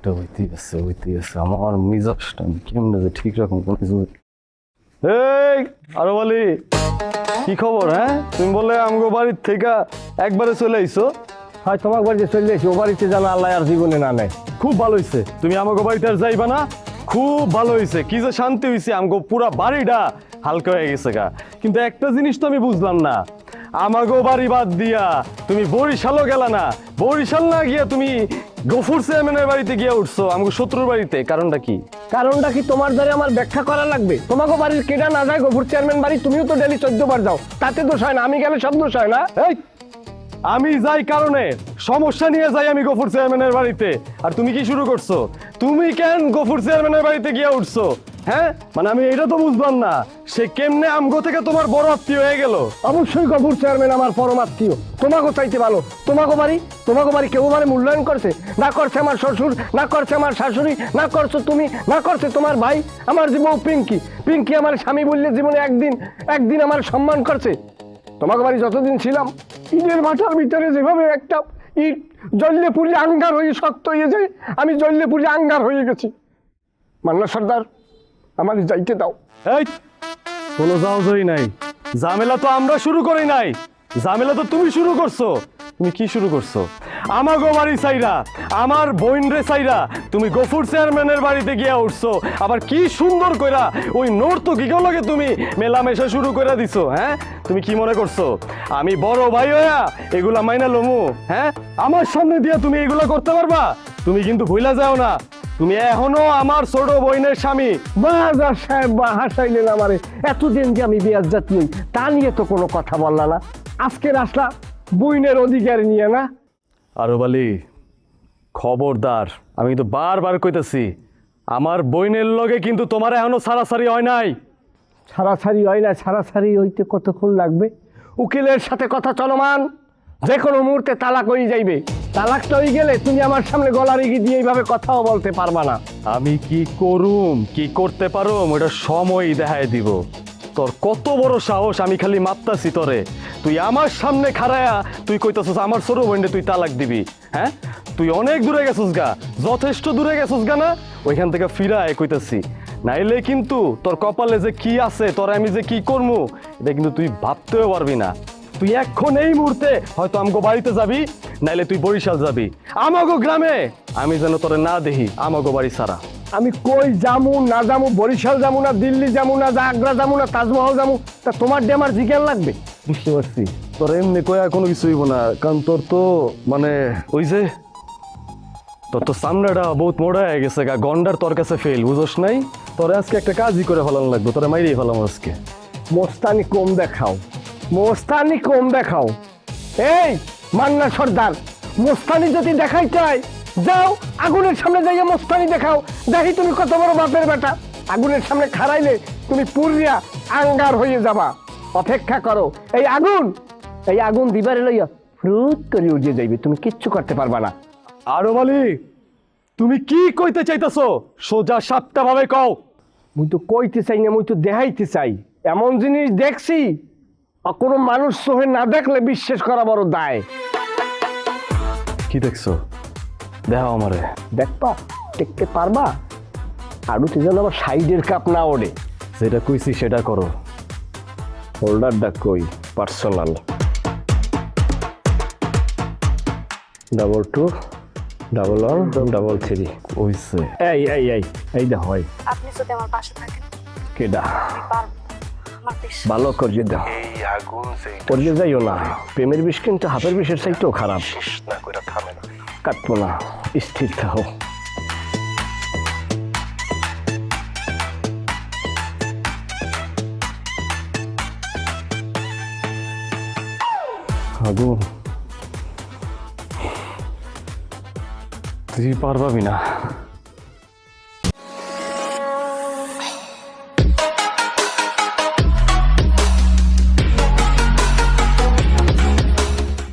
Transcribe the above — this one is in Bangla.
একটা হইতেই আছে আমার মিজাজটা কেমনে যে ঠিক রকম কোনো কিছু। এই আরো বলি কি খবর? হ্যাঁ তুমি বললে আমগো বাড়ির থেকে একবারে চলে আইছো। হয় তোমার বাড়িতে চলে যাইছি, ও বাড়িতে জানা আল্লাহ আর জীবনে না নেয়। খুব ভালো হইছে তুমি আমাগো বাড়িতে আর যাইবা না, খুব ভালো হইছে। কি যে শান্তি হইছে, আমগো পুরা বাড়িটা হালকা হয়ে গেছে গা। কিন্তু একটা জিনিস তো আমি বুঝলাম না, আমাগো বাড়ি বাদ দিয়া তুমি বরিশালও গেলা না, বরিশাল না গিয়া তুমি গফুর চেয়ারম্যানের বাড়িতে গিয়া উঠছো আমগো শত্রুর বাড়িতে। কারণটা কি? কারণটা কি তোমার দ্বারা আমার ব্যাখ্যা করা লাগবে? তোমাকে বাড়ির কেডা না যায় গফুর চেয়ারম্যান বাড়ি? তুমিও তো ডেলি 14 বার যাও, তাতে দোষ হয় না, আমি গেলে সব দোষ হয় না? এই আমি যাই কারণে সমস্যা নিয়ে যাই আমি গফুর চেয়ারম্যানের বাড়িতে, আর তুমি কি শুরু করছো? তুমি কেন গফুর চেয়ারম্যানের বাড়িতে গিয়া উঠছো? হ্যাঁ মানে আমি এটা তো বুঝলাম না, সে কেমনে আমগো থেকে তোমার বড় আত্মীয় হয়ে গেল? অবশ্যই গফুর চেয়ারম্যান আমার পরমাত্মীয়, তোমাকে চাইতে ভালো। তোমাকে বাড়ি কেউ মানে মূল্যায়ন করছে? না করছে আমার শ্বশুর, না করছে আমার শাশুড়ি, না করছো তুমি, না করছে তোমার ভাই। আমার যে বউ পিঙ্কি আমার স্বামী বললে জীবনে একদিন আমার সম্মান করছে। তোমাকে বাড়ি যতদিন ছিলাম, ইটের ভাটার ভিতরে যেভাবে একটা ইট জ্বললে পুড়ে আঙ্গার হয়ে শক্ত হয়ে যায়, আমি জ্বললে পুড়ে আঙ্গার হয়ে গেছি। মান্না সর্দার, আমাদের যাইতে দাও। এই কোনো যাওয়াই নাই, ঝামেলা তো আমরা শুরু করি নাই, ঝামেলা তো তুমি শুরু করছো। তুমি কি শুরু করছো? আমাগো বাড়ি চাইরা, আমার বোন রে চাইরা তুমি গফুর চেয়ারম্যানের বাড়িতে গিয়া উঠছো। আবার কি সুন্দর কইরা ওই নর্তকীকে লগে তুমি মেলামেশা শুরু করে দিছো। হ্যাঁ তুমি কি মনে করছো আমি বড় ভাই হইয়া এগুলা মাইনা লমু? হ্যাঁ আমার সামনে দিয়া তুমি এগুলা করতে পারবা? তুমি কিন্তু ভুলা যাও না, তুমি এখনো আমার ছোট বোনের স্বামী। বাজার সাহেব বা হাসাইলেন আমারে। এতদিন যে আমি বেয়াজ্জাত নই তা নিয়ে তো কোনো কথা বললা না, আজকে আসলা বইনের অধিকার নিয়ে না? আরব আলী খবরদার, আমি কিন্তু বারবার কইতেছি আমার বইনের লগে কিন্তু তোমার এখনো ছাড়াছাড়ি হয় নাই। ছাড়াছাড়ি হয় না? ছাড়াছাড়ি হইতে কতক্ষণ লাগবে? উকিলের সাথে কথা চলমান, যে কোনো মুহূর্তে তালাক হয়ে যাইবে। তালাকটা হয়ে গেলে তুমি আমার সামনে গলা রেখে দিয়ে এইভাবে কথাও বলতে পারবা না। আমি কি করুম কি করতে পারুম ওটা সময় দেখায় দিব। তোর কত বড় সাহস, আমি খালি মাপতাছি তরে, তুই আমার সামনে খাড়ায়া তুই কইতাছস আমার ছোট বোনকে তুই তালাক দিবি? হ্যাঁ তুই অনেক দূরে গেছস গা, যথেষ্ট দূরে গেছস গা না? ওইখান থেকে ফিরায় কইতাছি, নাইলে কিন্তু তোর কপালে যে কি আছে, তোর আমি যে কি করবো এটা কিন্তু তুই ভাবতেও পারবি না। তুই এখন এই মুহূর্তে হয়তো আমগো বাড়িতে যাবি, নাইলে তুই বরিশাল যাবি, আমাগো গ্রামে আমি যেন তোরে না দেখি আমাগো বাড়ি ছাড়া। আমি কই যামু না যামু, বরিশাল যামু না দিল্লি যামু না আগ্রা যামু না তাজমহল যামু, তা তোমার দিয়ে আমার জিজ্ঞান লাগবে? বুঝতে পারছি তোর এমনি কয়া কোনো কিছু হইব না, কারণ তোর তো মানে ওই যে তোর তো সামনেটা বহুত মোড়া হয়ে গেছে গা, গন্ডার তোর কাছে ফেল, বুঝোস নাই? তোরে আজকে একটা কাজই করে ফেলানো লাগবে, তোরা মাইরেই ফেলাম আজকে। মোস্তানি কম দেখাও, মোস্তানি কম দেখাও। এই মান্না সর্দার, মোস্তানি যদি দেখাই চাই যাও আগুনের সামনে যাইয়া মোস্তানি দেখাও, দেখি তুমি কত বড় বাপের বেটা। আগুনের সামনে খাড়াইলে তুমি পুরিয়া আঙ্গার হয়ে যাবা। অপেক্ষা করো, এই আগুন দিবারে লইয়া ফ্রুত করে উঠে যাইবে, তুমি কিচ্ছু করতে পারবা না। আরো মালিক তুমি কি কইতে চাইতেছো সোজা সাপটা ভাবে কও। মুই তো কইতে চাই না, মুই তো দেখাইতে চাই। এমন জিনিস দেখছি কোনো মানুষ চোখে না দেখলে বিশ্বাস করা বড় দায়। কি দেখছো? দেখাও আমারে। দেখবা, দেখতে পারবা? আড়ুতে যেন আমার সাইডের কাপ না ওড়ে। যেটা কইছি সেটা করো। হোল্ডারটা কই? পার্সোনাল 22 11 33 কইছে এই দেখো, আপনি যদি আমার পাশে থাকেন কেডা আমি পারবো, আমার বিশ্বাস। ভালো করিয়ে দাও, এই আগুন করিয়ে যাইও না। প্রেমের বিষ কিন্তু হাফের বিষের চাইতেও খারাপ। শেষ না করে থামে না। কাটবো না, স্থির থাকো। আগুন তুই পারবাবি না।